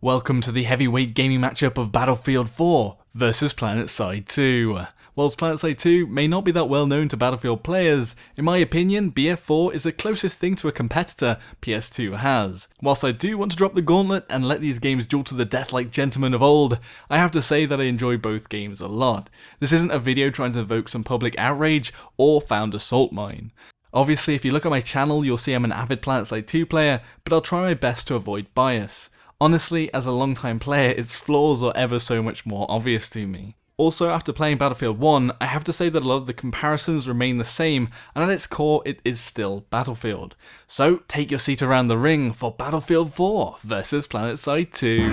Welcome to the heavyweight gaming matchup of Battlefield 4 versus Planetside 2. Whilst Planetside 2 may not be that well known to Battlefield players, in my opinion, BF4 is the closest thing to a competitor PS2 has. Whilst I do want to drop the gauntlet and let these games duel to the death like gentlemen of old, I have to say that I enjoy both games a lot. This isn't a video trying to evoke some public outrage or found a salt mine. Obviously, if you look at my channel, you'll see I'm an avid Planetside 2 player, but I'll try my best to avoid bias. Honestly, as a long-time player, its flaws are ever so much more obvious to me. Also, after playing Battlefield 1, I have to say that a lot of the comparisons remain the same, and at its core, it is still Battlefield. So, take your seat around the ring for Battlefield 4 versus Planetside 2.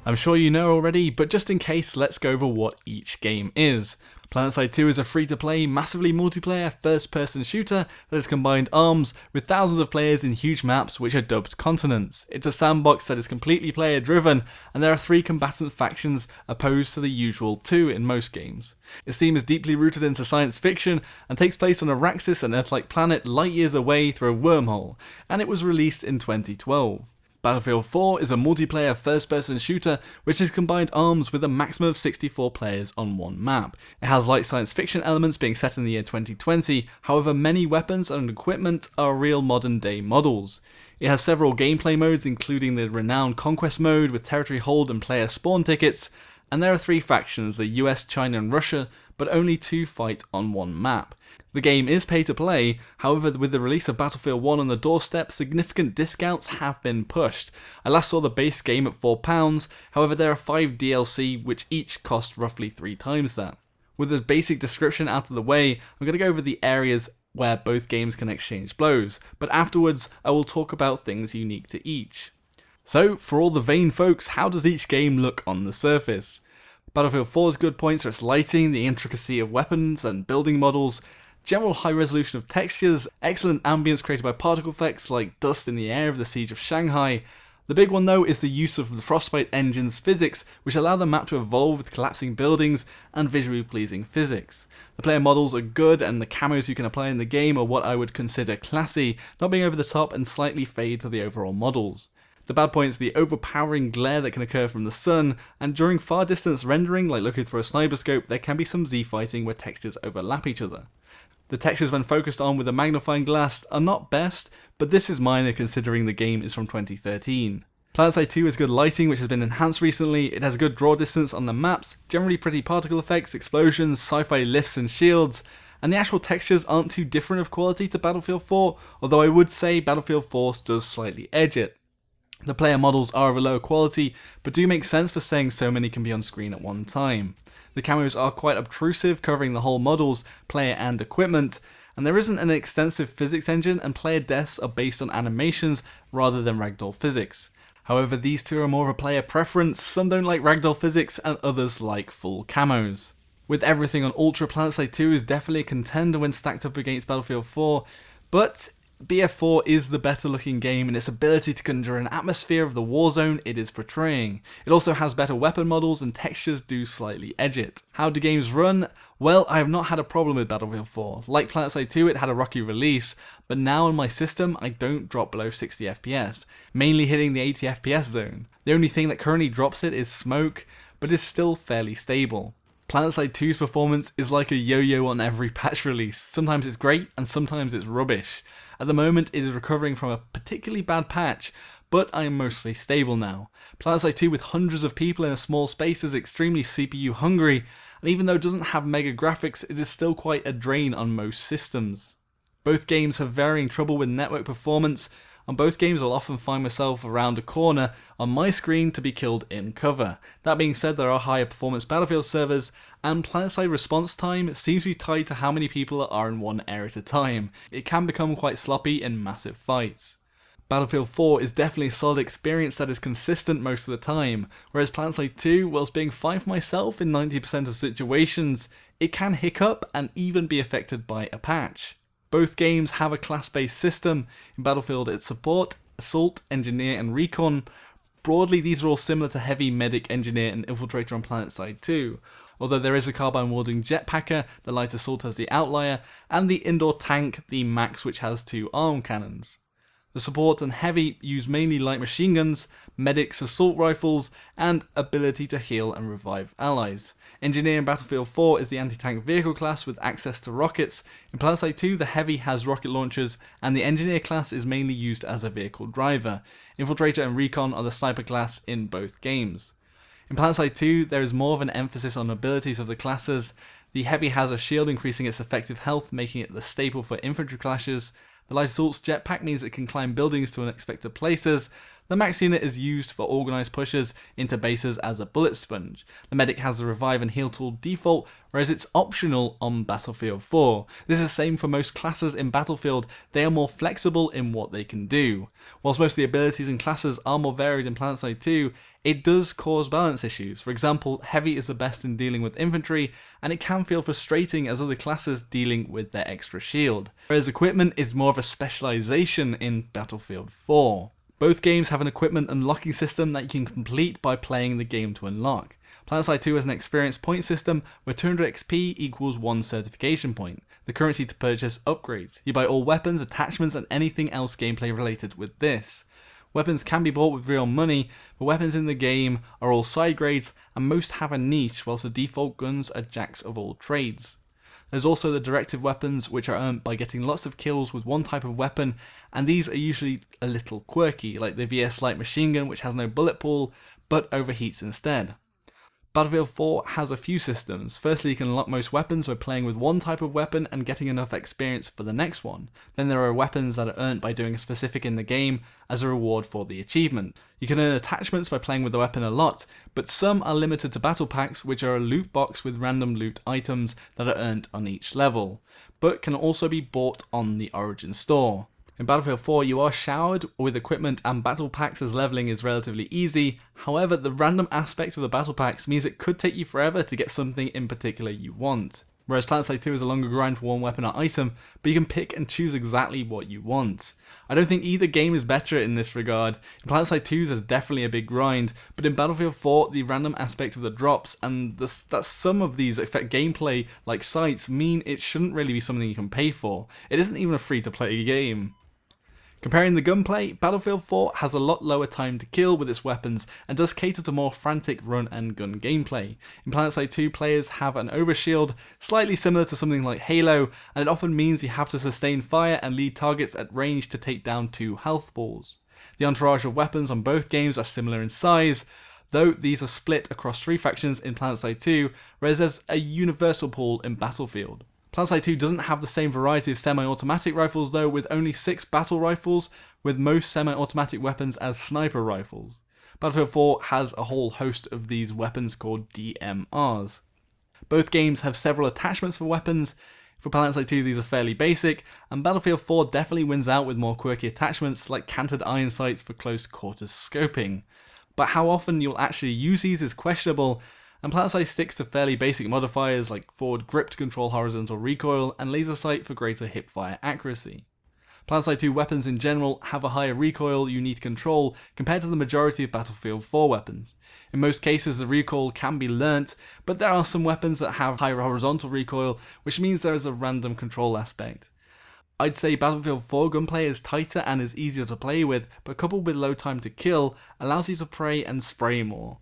I'm sure you know already, but just in case, let's go over what each game is. Planetside 2 is a free-to-play, massively multiplayer, first-person shooter that has combined arms with thousands of players in huge maps which are dubbed continents. It's a sandbox that is completely player-driven, and there are 3 combatant factions opposed to the usual 2 in most games. Its theme is deeply rooted into science fiction and takes place on Araxis, an Earth-like planet light years away through a wormhole, and it was released in 2012. Battlefield 4 is a multiplayer first-person shooter which has combined arms with a maximum of 64 players on one map. It has light science fiction elements being set in the year 2020, however many weapons and equipment are real modern day models. It has several gameplay modes including the renowned Conquest mode with territory hold and player spawn tickets, and there are 3 factions, the US, China and Russia, but only 2 fight on one map. The game is pay to play, however with the release of Battlefield 1 on the doorstep, significant discounts have been pushed. I last saw the base game at £4, however there are 5 DLC which each cost roughly 3 times that. With the basic description out of the way, I'm going to go over the areas where both games can exchange blows, but afterwards I will talk about things unique to each. So, for all the vain folks, how does each game look on the surface? Battlefield 4's good points are its lighting, the intricacy of weapons and building models, general high resolution of textures, excellent ambience created by particle effects like dust in the air of the Siege of Shanghai. The big one though is the use of the Frostbite engine's physics, which allow the map to evolve with collapsing buildings and visually pleasing physics. The player models are good and the camos you can apply in the game are what I would consider classy, not being over the top and slightly fade to the overall models. The bad point is the overpowering glare that can occur from the sun, and during far distance rendering, like looking through a sniper scope, there can be some Z-fighting where textures overlap each other. The textures when focused on with a magnifying glass are not best, but this is minor considering the game is from 2013. Planetside 2 has good lighting which has been enhanced recently, it has good draw distance on the maps, generally pretty particle effects, explosions, sci-fi lifts and shields, and the actual textures aren't too different of quality to Battlefield 4, although I would say Battlefield 4 does slightly edge it. The player models are of a lower quality, but do make sense for saying so many can be on screen at one time. The camos are quite obtrusive, covering the whole models, player and equipment, and there isn't an extensive physics engine and player deaths are based on animations rather than ragdoll physics. However, these two are more of a player preference, some don't like ragdoll physics and others like full camos. With everything on Ultra, Planetside 2 is definitely a contender when stacked up against Battlefield 4, but BF4 is the better looking game in its ability to conjure an atmosphere of the war zone it is portraying. It also has better weapon models and textures do slightly edge it. How do games run? Well, I have not had a problem with Battlefield 4. Like Planetside 2, it had a rocky release, but now on my system I don't drop below 60 FPS, mainly hitting the 80 FPS zone. The only thing that currently drops it is smoke, but is still fairly stable. Planetside 2's performance is like a yo-yo on every patch release. Sometimes it's great and sometimes it's rubbish. At the moment it is recovering from a particularly bad patch, but I am mostly stable now. Planetside 2 with hundreds of people in a small space is extremely CPU hungry, and even though it doesn't have mega graphics, it is still quite a drain on most systems. Both games have varying trouble with network performance. On both games I'll often find myself around a corner on my screen to be killed in cover. That being said, there are higher performance Battlefield servers, and Planetside response time seems to be tied to how many people are in one area at a time. It can become quite sloppy in massive fights. Battlefield 4 is definitely a solid experience that is consistent most of the time, whereas Planetside 2, whilst being fine for myself in 90% of situations, it can hiccup and even be affected by a patch. Both games have a class-based system. In Battlefield it's support, assault, engineer and recon. Broadly these are all similar to heavy, medic, engineer and infiltrator on Planetside 2. although there is a carbine wielding jetpacker, the light assault has the outlier, and the indoor tank, the Max, which has 2 arm cannons. The support and heavy use mainly light machine guns, medics, assault rifles, and ability to heal and revive allies. Engineer in Battlefield 4 is the anti-tank vehicle class with access to rockets. In Planetside 2, the heavy has rocket launchers, and the engineer class is mainly used as a vehicle driver. Infiltrator and recon are the sniper class in both games. In Planetside 2, there is more of an emphasis on abilities of the classes. The heavy has a shield increasing its effective health, making it the staple for infantry clashes. The light assault's jetpack means it can climb buildings to unexpected places. The Max unit is used for organised pushes into bases as a bullet sponge. The medic has the revive and heal tool default, whereas it's optional on Battlefield 4. This is the same for most classes in Battlefield, they are more flexible in what they can do. Whilst most of the abilities and classes are more varied in Planetside 2, it does cause balance issues. For example, heavy is the best in dealing with infantry, and it can feel frustrating as other classes dealing with their extra shield. Whereas equipment is more of a specialisation in Battlefield 4. Both games have an equipment unlocking system that you can complete by playing the game to unlock. Planetside 2 has an experience point system where 200 XP equals 1 certification point, the currency to purchase upgrades. You buy all weapons, attachments, and anything else gameplay related with this. Weapons can be bought with real money, but weapons in the game are all side grades and most have a niche, whilst the default guns are jacks of all trades. There's also the directive weapons, which are earned by getting lots of kills with one type of weapon, and these are usually a little quirky, like the VS light machine gun, which has no bullet pool, but overheats instead. Battlefield 4 has a few systems. Firstly, you can unlock most weapons by playing with one type of weapon and getting enough experience for the next one. Then there are weapons that are earned by doing a specific in the game as a reward for the achievement. You can earn attachments by playing with the weapon a lot, but some are limited to battle packs, which are a loot box with random loot items that are earned on each level, but can also be bought on the Origin store. In Battlefield 4 you are showered with equipment and battle packs as leveling is relatively easy, however the random aspect of the battle packs means it could take you forever to get something in particular you want. Whereas Planetside 2 is a longer grind for one weapon or item, but you can pick and choose exactly what you want. I don't think either game is better in this regard. In Planetside 2 there's definitely a big grind, but in Battlefield 4 the random aspect of the drops and that some of these affect gameplay like sites mean it shouldn't really be something you can pay for. It isn't even a free to play game. Comparing the gunplay, Battlefield 4 has a lot lower time to kill with its weapons and does cater to more frantic run and gun gameplay. In Planetside 2 players have an overshield, slightly similar to something like Halo, and it often means you have to sustain fire and lead targets at range to take down 2 health balls. The entourage of weapons on both games are similar in size, though these are split across 3 factions in Planetside 2, whereas there's a universal pool in Battlefield. Planetside 2 doesn't have the same variety of semi-automatic rifles though, with only 6 battle rifles, with most semi-automatic weapons as sniper rifles. Battlefield 4 has a whole host of these weapons called DMRs. Both games have several attachments for weapons. For Planetside 2 these are fairly basic, and Battlefield 4 definitely wins out with more quirky attachments like canted iron sights for close quarters scoping. But how often you'll actually use these is questionable, and Planetside sticks to fairly basic modifiers like forward grip to control horizontal recoil and laser sight for greater hipfire accuracy. Planetside 2 weapons in general have a higher recoil you need to control compared to the majority of Battlefield 4 weapons. In most cases the recoil can be learnt, but there are some weapons that have higher horizontal recoil, which means there is a random control aspect. I'd say Battlefield 4 gunplay is tighter and is easier to play with, but coupled with low time to kill allows you to pray and spray more.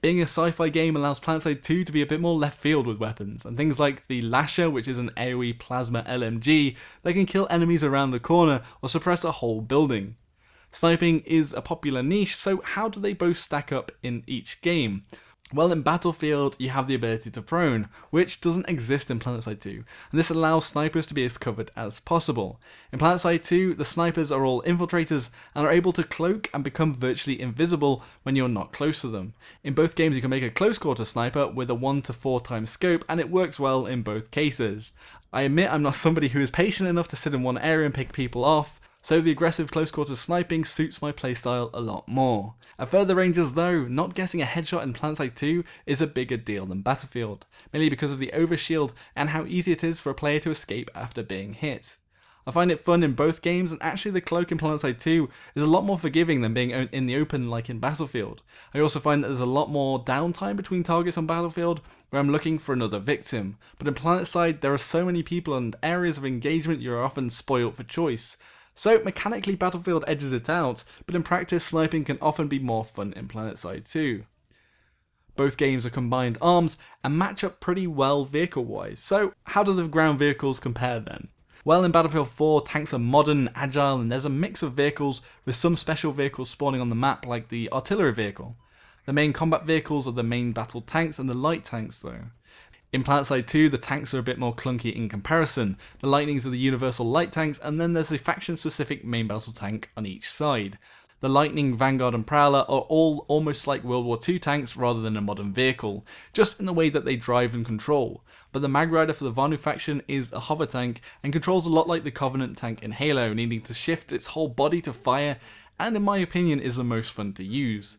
Being a sci-fi game allows Planetside 2 to be a bit more left field with weapons, and things like the Lasher, which is an AoE plasma LMG that can kill enemies around the corner or suppress a whole building. Sniping is a popular niche, so how do they both stack up in each game? Well, in Battlefield you have the ability to prone, which doesn't exist in Planetside 2, and this allows snipers to be as covered as possible. In Planetside 2, the snipers are all infiltrators and are able to cloak and become virtually invisible when you're not close to them. In both games you can make a close quarter sniper with a 1 to 4 times scope, and it works well in both cases. I admit I'm not somebody who is patient enough to sit in one area and pick people off, so the aggressive close quarters sniping suits my playstyle a lot more. At further ranges though, not getting a headshot in Planetside 2 is a bigger deal than Battlefield, mainly because of the overshield and how easy it is for a player to escape after being hit. I find it fun in both games, and actually the cloak in Planetside 2 is a lot more forgiving than being in the open like in Battlefield. I also find that there's a lot more downtime between targets on Battlefield, where I'm looking for another victim. But in Planetside, there are so many people and areas of engagement you are often spoilt for choice. So mechanically Battlefield edges it out, but in practice sniping can often be more fun in Planetside 2. Both games are combined arms and match up pretty well vehicle-wise, so how do the ground vehicles compare then? Well, in Battlefield 4, tanks are modern, agile, and there's a mix of vehicles with some special vehicles spawning on the map like the artillery vehicle. The main combat vehicles are the main battle tanks and the light tanks though. In Planetside 2, the tanks are a bit more clunky in comparison. The Lightnings are the universal light tanks, and then there's a faction-specific main battle tank on each side. The Lightning, Vanguard and Prowler are all almost like World War II tanks rather than a modern vehicle, just in the way that they drive and control. But the Mag Rider for the Vanu faction is a hover tank and controls a lot like the Covenant tank in Halo, needing to shift its whole body to fire, and in my opinion is the most fun to use.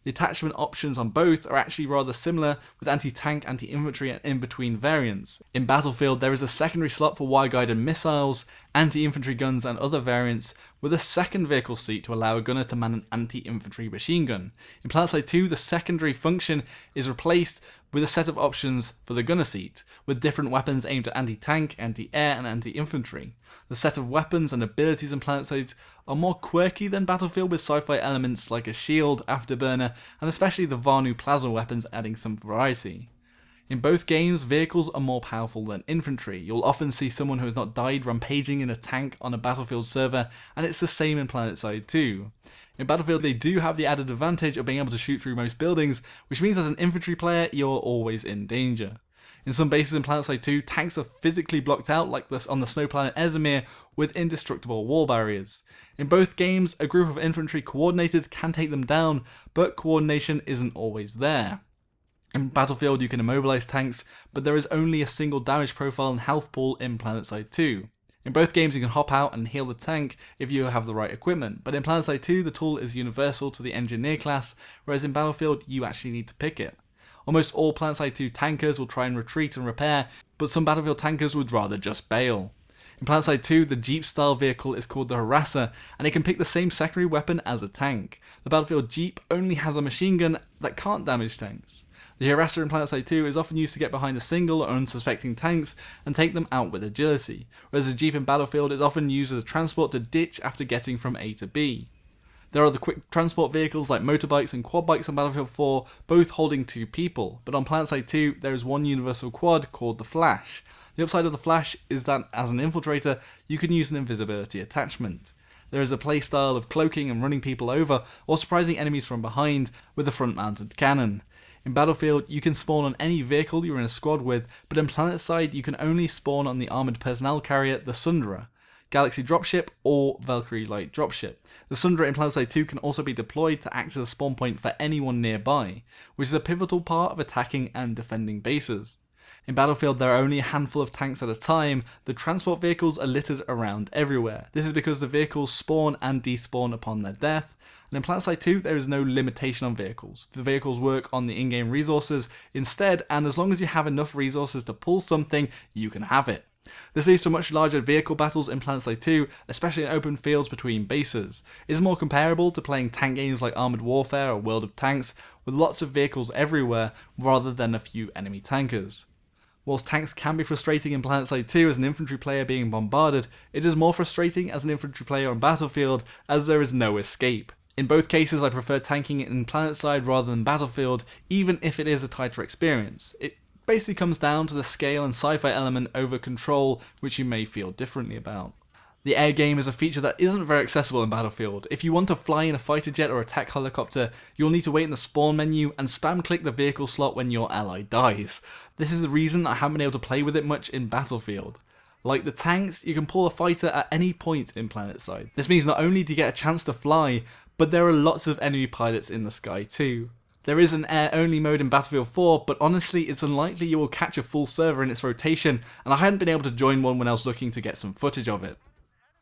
The attachment options on both are actually rather similar, with anti-tank, anti-infantry and in-between variants. In Battlefield there is a secondary slot for wire-guided missiles, anti-infantry guns and other variants, with a second vehicle seat to allow a gunner to man an anti-infantry machine gun. In Planetside 2, the secondary function is replaced with a set of options for the gunner seat, with different weapons aimed at anti-tank, anti-air and anti-infantry. The set of weapons and abilities in Planetside are more quirky than Battlefield, with sci-fi elements like a shield, afterburner, and especially the Vanu plasma weapons adding some variety. In both games, vehicles are more powerful than infantry. You'll often see someone who has not died rampaging in a tank on a Battlefield server, and it's the same in Planetside 2. In Battlefield, they do have the added advantage of being able to shoot through most buildings, which means as an infantry player, you're always in danger. In some bases in Planetside 2, tanks are physically blocked out, like this on the snow planet Ezimir, with indestructible wall barriers. In both games, a group of infantry coordinators can take them down, but coordination isn't always there. In Battlefield, you can immobilize tanks, but there is only a single damage profile and health pool in Planetside 2. In both games, you can hop out and heal the tank if you have the right equipment, but in Planetside 2, the tool is universal to the Engineer class, whereas in Battlefield, you actually need to pick it. Almost all Planetside 2 tankers will try and retreat and repair, but some Battlefield tankers would rather just bail. In Planetside 2, the Jeep-style vehicle is called the Harasser, and it can pick the same secondary weapon as a tank. The Battlefield Jeep only has a machine gun that can't damage tanks. The Harasser in Planetside 2 is often used to get behind a single or unsuspecting tanks and take them out with agility, whereas the Jeep in Battlefield is often used as a transport to ditch after getting from A to B. There are the quick transport vehicles like motorbikes and quad bikes on Battlefield 4, both holding 2 people, but on Planetside 2 there is one universal quad called the Flash. The upside of the Flash is that as an infiltrator you can use an invisibility attachment. There is a playstyle of cloaking and running people over, or surprising enemies from behind with a front-mounted cannon. In Battlefield, you can spawn on any vehicle you're in a squad with, but in Planetside you can only spawn on the armoured personnel carrier, the Sundra, Galaxy Dropship, or Valkyrie Light Dropship. The Sundra in Planetside 2 can also be deployed to act as a spawn point for anyone nearby, which is a pivotal part of attacking and defending bases. In Battlefield, there are only a handful of tanks at a time. The transport vehicles are littered around everywhere. This is because the vehicles spawn and despawn upon their death. And in Planetside 2, there is no limitation on vehicles. The vehicles work on the in-game resources instead, and as long as you have enough resources to pull something, you can have it. This leads to much larger vehicle battles in Planetside 2, especially in open fields between bases. It is more comparable to playing tank games like Armoured Warfare or World of Tanks, with lots of vehicles everywhere, rather than a few enemy tankers. Whilst tanks can be frustrating in Planetside 2 as an infantry player being bombarded, it is more frustrating as an infantry player on Battlefield, as there is no escape. In both cases, I prefer tanking it in Planetside rather than Battlefield, even if it is a tighter experience. It basically comes down to the scale and sci-fi element over control, which you may feel differently about. The air game is a feature that isn't very accessible in Battlefield. If you want to fly in a fighter jet or attack helicopter, you'll need to wait in the spawn menu and spam click the vehicle slot when your ally dies. This is the reason I haven't been able to play with it much in Battlefield. Like the tanks, you can pull a fighter at any point in Planetside. This means not only do you get a chance to fly, but there are lots of enemy pilots in the sky too. There is an air-only mode in Battlefield 4, but honestly it's unlikely you will catch a full server in its rotation, and I hadn't been able to join one when I was looking to get some footage of it.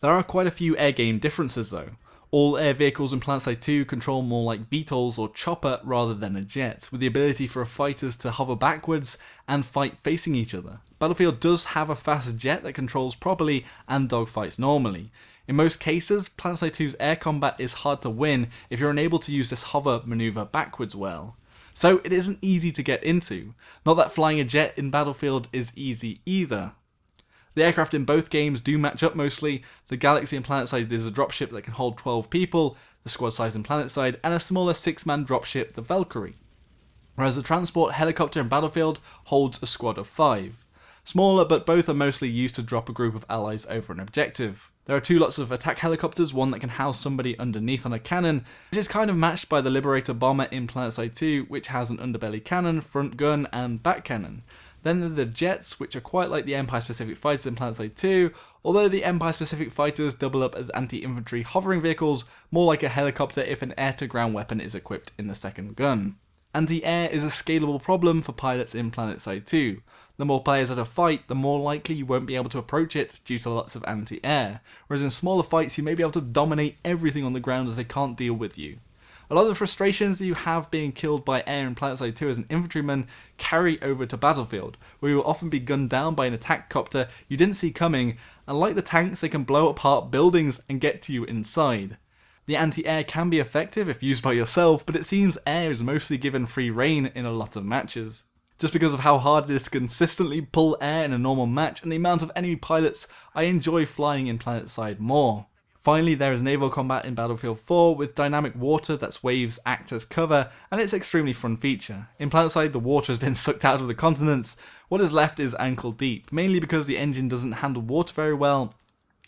There are quite a few air game differences though. All air vehicles in Planetside 2 control more like VTOLs or chopper rather than a jet, with the ability for fighters to hover backwards and fight facing each other. Battlefield does have a fast jet that controls properly and dogfights normally. In most cases, Planetside 2's air combat is hard to win if you're unable to use this hover maneuver backwards well. So it isn't easy to get into. Not that flying a jet in Battlefield is easy either. The aircraft in both games do match up mostly. The Galaxy in Planetside is a dropship that can hold 12 people, the squad size in Planetside, and a smaller 6-man dropship, the Valkyrie. Whereas the transport helicopter in Battlefield holds a squad of 5. Smaller, but both are mostly used to drop a group of allies over an objective. There are 2 lots of attack helicopters, one that can house somebody underneath on a cannon, which is kind of matched by the Liberator bomber in Planetside 2, which has an underbelly cannon, front gun, and back cannon. Then there are the jets, which are quite like the Empire-specific fighters in Planetside 2, although the Empire-specific fighters double up as anti-infantry hovering vehicles, more like a helicopter if an air-to-ground weapon is equipped in the second gun. Anti-air is a scalable problem for pilots in Planetside 2. The more players at a fight, the more likely you won't be able to approach it due to lots of anti-air, whereas in smaller fights you may be able to dominate everything on the ground as they can't deal with you. A lot of the frustrations that you have being killed by air in Planetside 2 as an infantryman carry over to Battlefield, where you will often be gunned down by an attack copter you didn't see coming, and like the tanks, they can blow apart buildings and get to you inside. The anti-air can be effective if used by yourself, but it seems air is mostly given free rein in a lot of matches. Just because of how hard it is to consistently pull air in a normal match and the amount of enemy pilots, I enjoy flying in Planetside more. Finally, there is naval combat in Battlefield 4 with dynamic water that's waves act as cover, and it's an extremely fun feature. In Planetside, the water has been sucked out of the continents. What is left is ankle deep, mainly because the engine doesn't handle water very well,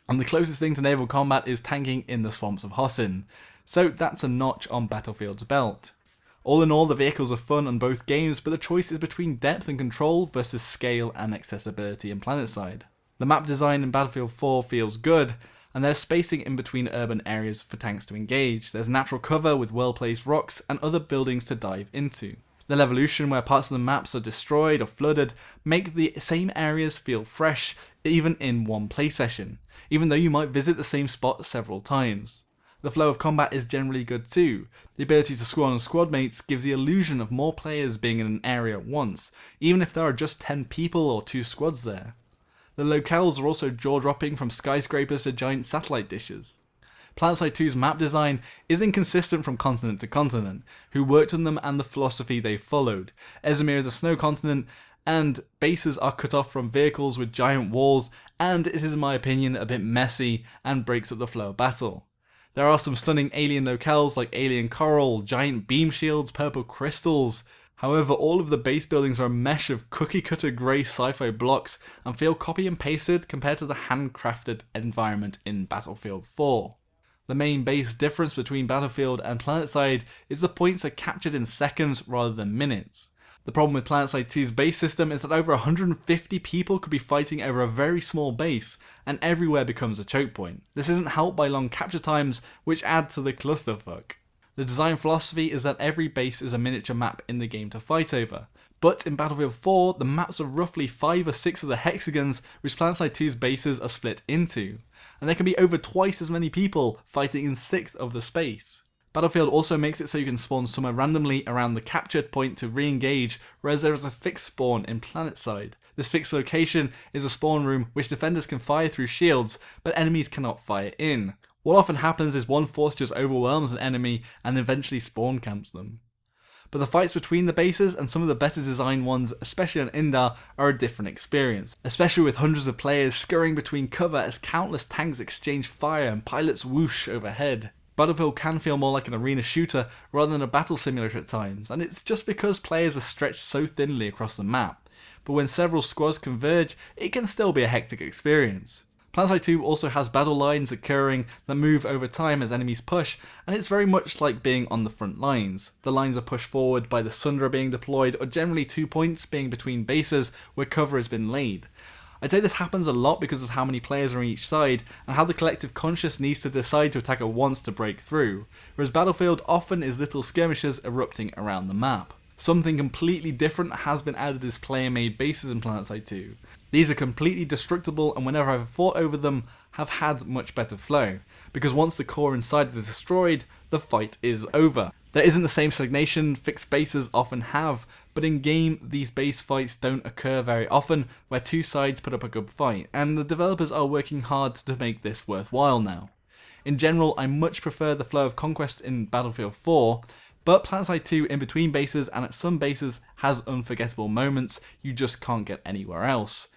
and the closest thing to naval combat is tanking in the swamps of Hossin. So that's a notch on Battlefield's belt. All in all, the vehicles are fun on both games, but the choice is between depth and control versus scale and accessibility in Planetside. The map design in Battlefield 4 feels good, and there's spacing in between urban areas for tanks to engage. There's natural cover with well-placed rocks and other buildings to dive into. The Levolution, where parts of the maps are destroyed or flooded, make the same areas feel fresh, even in one play session, even though you might visit the same spot several times. The flow of combat is generally good too. The ability to squad on squad mates gives the illusion of more players being in an area at once, even if there are just 10 people or 2 squads there. The locales are also jaw-dropping, from skyscrapers to giant satellite dishes. Planetside 2's map design is inconsistent from continent to continent, who worked on them and the philosophy they followed. Ezmir is a snow continent, and bases are cut off from vehicles with giant walls, and it is in my opinion a bit messy and breaks up the flow of battle. There are some stunning alien locales like alien coral, giant beam shields, purple crystals. However, all of the base buildings are a mesh of cookie-cutter grey sci-fi blocks and feel copy and pasted compared to the handcrafted environment in Battlefield 4. The main base difference between Battlefield and Planetside is the points are captured in seconds rather than minutes. The problem with Planetside 2's base system is that over 150 people could be fighting over a very small base, and everywhere becomes a choke point. This isn't helped by long capture times, which add to the clusterfuck. The design philosophy is that every base is a miniature map in the game to fight over. But in Battlefield 4, the maps are roughly 5 or 6 of the hexagons which Planetside 2's bases are split into, and there can be over twice as many people fighting in 1/6 of the space. Battlefield also makes it so you can spawn somewhere randomly around the captured point to re-engage, whereas there is a fixed spawn in Planetside. This fixed location is a spawn room which defenders can fire through shields, but enemies cannot fire in. What often happens is one force just overwhelms an enemy and eventually spawn camps them. But the fights between the bases and some of the better designed ones, especially on Indar, are a different experience, especially with hundreds of players scurrying between cover as countless tanks exchange fire and pilots whoosh overhead. Battlefield can feel more like an arena shooter rather than a battle simulator at times, and it's just because players are stretched so thinly across the map, but when several squads converge, it can still be a hectic experience. Planetside 2 also has battle lines occurring that move over time as enemies push, and it's very much like being on the front lines. The lines are pushed forward by the Sundra being deployed, or generally 2 points being between bases where cover has been laid. I'd say this happens a lot because of how many players are on each side, and how the collective conscious needs to decide to attack at once to break through, whereas Battlefield often is little skirmishes erupting around the map. Something completely different has been added as player-made bases in Planetside 2. These are completely destructible, and whenever I've fought over them, have had much better flow, because once the core inside is destroyed, the fight is over. There isn't the same stagnation fixed bases often have, but in game these base fights don't occur very often, where two sides put up a good fight, and the developers are working hard to make this worthwhile now. In general, I much prefer the flow of conquest in Battlefield 4, but Planetside 2 in between bases and at some bases has unforgettable moments you just can't get anywhere else.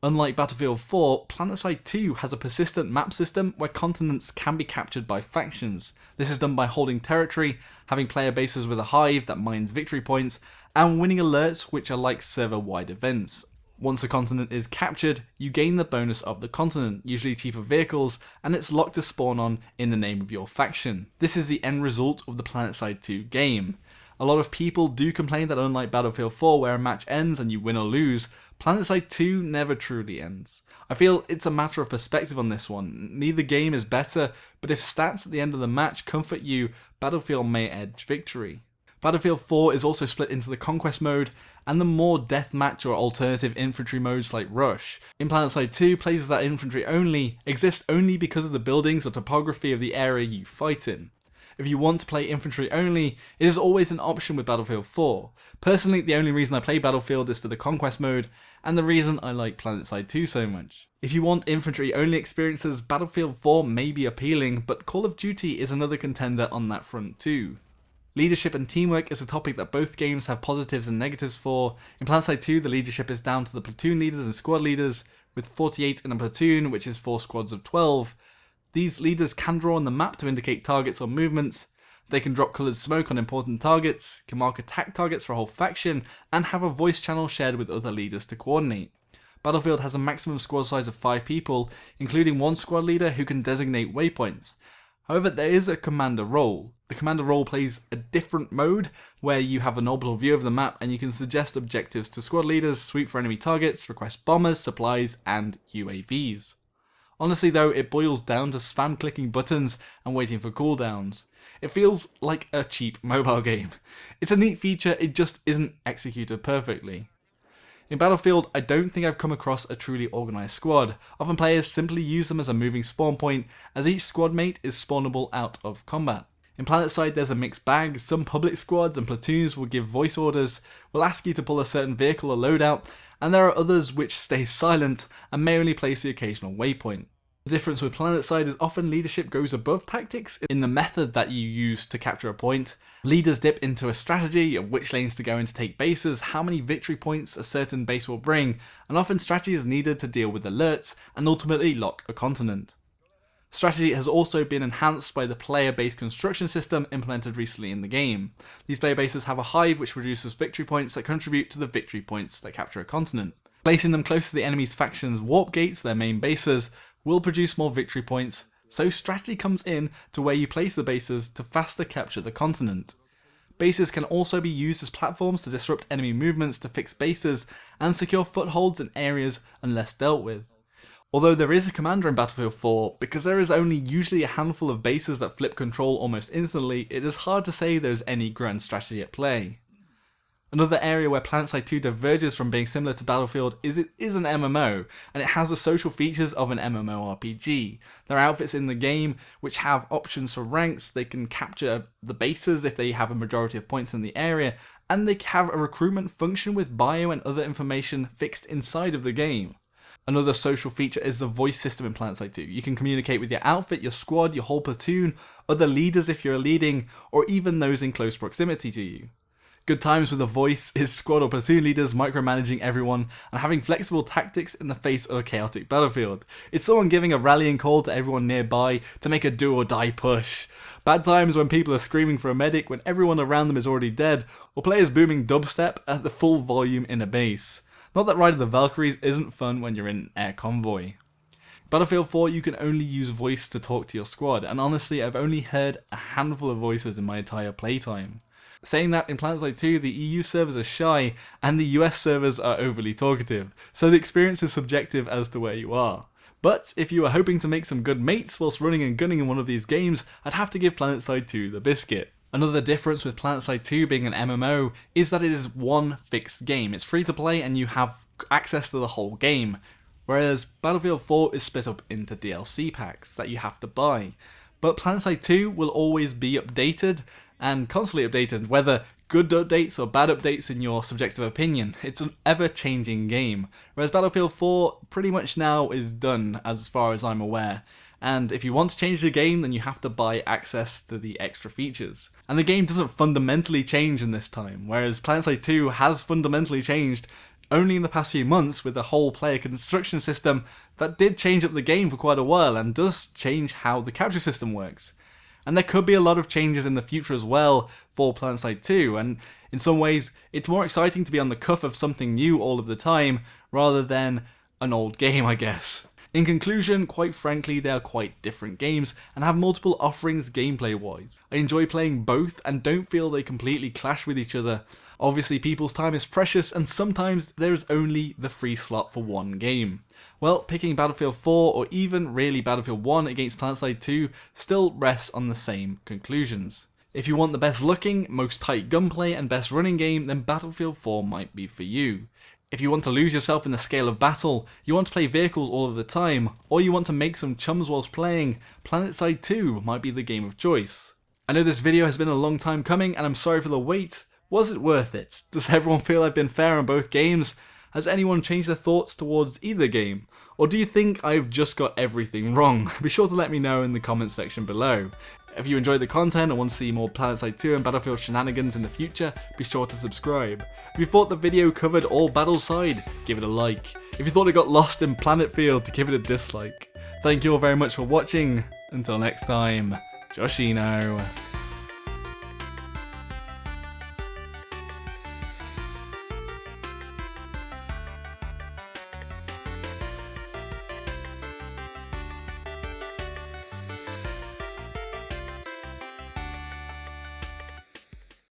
Unlike Battlefield 4, Planetside 2 has a persistent map system where continents can be captured by factions. This is done by holding territory, having player bases with a hive that mines victory points, and winning alerts which are like server-wide events. Once a continent is captured, you gain the bonus of the continent, usually cheaper vehicles, and it's locked to spawn on in the name of your faction. This is the end result of the Planetside 2 game. A lot of people do complain that unlike Battlefield 4 where a match ends and you win or lose, Planetside 2 never truly ends. I feel it's a matter of perspective on this one. Neither game is better, but if stats at the end of the match comfort you, Battlefield may edge victory. Battlefield 4 is also split into the Conquest mode and the more deathmatch or alternative infantry modes like Rush. In Planetside 2, places that are infantry only exist only because of the buildings or topography of the area you fight in. If you want to play infantry only, it is always an option with Battlefield 4. Personally, the only reason I play Battlefield is for the Conquest mode, and the reason I like Planetside 2 so much. If you want infantry only experiences, Battlefield 4 may be appealing, but Call of Duty is another contender on that front too. Leadership and teamwork is a topic that both games have positives and negatives for. In Planetside 2, the leadership is down to the platoon leaders and squad leaders, with 48 in a platoon, which is 4 squads of 12. These leaders can draw on the map to indicate targets or movements. They can drop coloured smoke on important targets, can mark attack targets for a whole faction, and have a voice channel shared with other leaders to coordinate. Battlefield has a maximum squad size of 5 people, including one squad leader who can designate waypoints. However, there is a commander role. The commander role plays a different mode, where you have an orbital view of the map and you can suggest objectives to squad leaders, sweep for enemy targets, request bombers, supplies, and UAVs. Honestly though, it boils down to spam clicking buttons and waiting for cooldowns. It feels like a cheap mobile game. It's a neat feature, it just isn't executed perfectly. In Battlefield, I don't think I've come across a truly organised squad. Often players simply use them as a moving spawn point, as each squad mate is spawnable out of combat. In Planetside there's a mixed bag. Some public squads and platoons will give voice orders, will ask you to pull a certain vehicle or loadout, and there are others which stay silent and may only place the occasional waypoint. The difference with Planetside is often leadership goes above tactics in the method that you use to capture a point. Leaders dip into a strategy of which lanes to go in to take bases, how many victory points a certain base will bring, and often strategy is needed to deal with alerts and ultimately lock a continent. Strategy has also been enhanced by the player-based construction system implemented recently in the game. These player bases have a hive which produces victory points that contribute to the victory points that capture a continent. Placing them close to the enemy's faction's warp gates, their main bases, will produce more victory points, so strategy comes in to where you place the bases to faster capture the continent. Bases can also be used as platforms to disrupt enemy movements to fix bases and secure footholds in areas unless dealt with. Although there is a commander in Battlefield 4, because there is only usually a handful of bases that flip control almost instantly, it is hard to say there's any grand strategy at play. Another area where Planetside 2 diverges from being similar to Battlefield is it is an MMO, and it has the social features of an MMORPG. There are outfits in the game which have options for ranks, they can capture the bases if they have a majority of points in the area, and they have a recruitment function with bio and other information fixed inside of the game. Another social feature is the voice system in Planetside 2. You can communicate with your outfit, your squad, your whole platoon, other leaders if you're leading, or even those in close proximity to you. Good times with a voice is squad or platoon leaders micromanaging everyone and having flexible tactics in the face of a chaotic battlefield. It's someone giving a rallying call to everyone nearby to make a do or die push. Bad times when people are screaming for a medic when everyone around them is already dead, or players booming dubstep at the full volume in a base. Not that Ride of the Valkyries isn't fun when you're in air convoy. Battlefield 4 you can only use voice to talk to your squad, and honestly I've only heard a handful of voices in my entire playtime. Saying that, in Planetside 2 the EU servers are shy and the US servers are overly talkative, so the experience is subjective as to where you are. But if you are hoping to make some good mates whilst running and gunning in one of these games, I'd have to give Planetside 2 the biscuit. Another difference with Planetside 2 being an MMO is that it is one fixed game. It's free to play and you have access to the whole game. whereas Battlefield 4 is split up into DLC packs that you have to buy. But Planetside 2 will always be updated, and constantly updated, whether good updates or bad updates in your subjective opinion. It's an ever-changing game, whereas Battlefield 4 pretty much now is done as far as I'm aware. And if you want to change the game, then you have to buy access to the extra features. And the game doesn't fundamentally change in this time, whereas Planetside 2 has fundamentally changed only in the past few months with the whole player construction system that did change up the game for quite a while and does change how the capture system works. And there could be a lot of changes in the future as well for Planetside 2, and in some ways it's more exciting to be on the cuff of something new all of the time rather than an old game, I guess. In conclusion, quite frankly, they are quite different games and have multiple offerings gameplay-wise. I enjoy playing both and don't feel they completely clash with each other. Obviously, people's time is precious and sometimes there is only the free slot for one game. Well, picking Battlefield 4 or even really Battlefield 1 against Planetside 2 still rests on the same conclusions. If you want the best looking, most tight gunplay and best running game, then Battlefield 4 might be for you. If you want to lose yourself in the scale of battle, you want to play vehicles all of the time, or you want to make some chums whilst playing, Planetside 2 might be the game of choice. I know this video has been a long time coming and I'm sorry for the wait. Was it worth it? Does everyone feel I've been fair on both games? Has anyone changed their thoughts towards either game? Or do you think I've just got everything wrong? Be sure to let me know in the comments section below. If you enjoyed the content and want to see more Planetside 2 and Battlefield shenanigans in the future, be sure to subscribe. If you thought the video covered all Battleside, give it a like. If you thought it got lost in Planetfield, give it a dislike. Thank you all very much for watching. Until next time, Joshino.